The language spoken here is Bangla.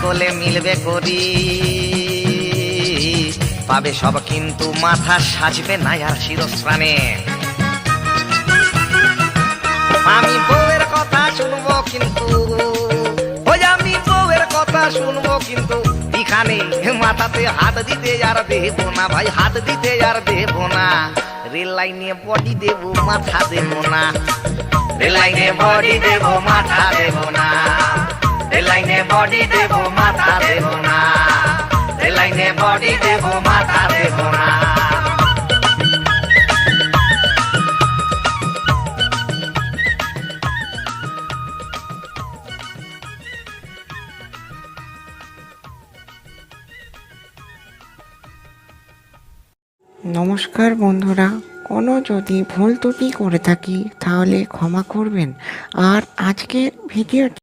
কোলে মিলবে করি, পাবে সব কিন্তু মাথা সাজবে না আর শিরস্ত্রাণে। আমি বউয়ের কথা শুনবো কিন্তু, ওই আমি বউয়ের কথা শুনবো কিন্তু এখানে মাথাতে হাত দিতে আর দেব না ভাই, হাত দিতে আর দেব না। রেল লাইনে বডি দেব মাথা দেব না, রেল লাইনে বডি দেব মাথা দেব না, রেল লাইনে বডি দেব মাথা দেব না, রেল লাইনে বডি দেব মাথা দেব না। নমস্কার বন্ধুরা, কোনো যদি ভুল ত্রুটি করে থাকি তাহলে ক্ষমা করবেন। আর আজকের ভিডিওটি